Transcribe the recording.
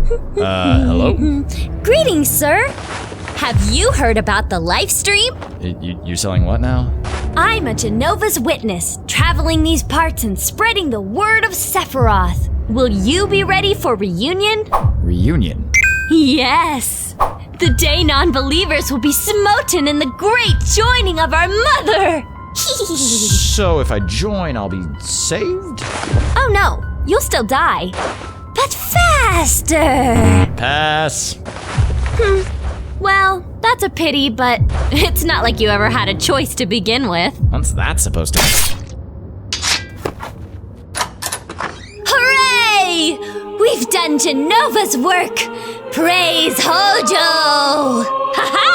Hello? Greetings, sir. Have you heard about the live stream? You're selling what now? I'm a Genova's witness, traveling these parts and spreading the word of Sephiroth. Will you be ready for reunion? Reunion? Yes! The day non-believers will be smoten in the great joining of our mother! So if I join, I'll be saved? Oh no, you'll still die. But faster! Pass. Well, that's a pity, but it's not like you ever had a choice to begin with. What's that supposed to be? Hooray! We've done Genova's work! Praise Hojo! Ha-ha!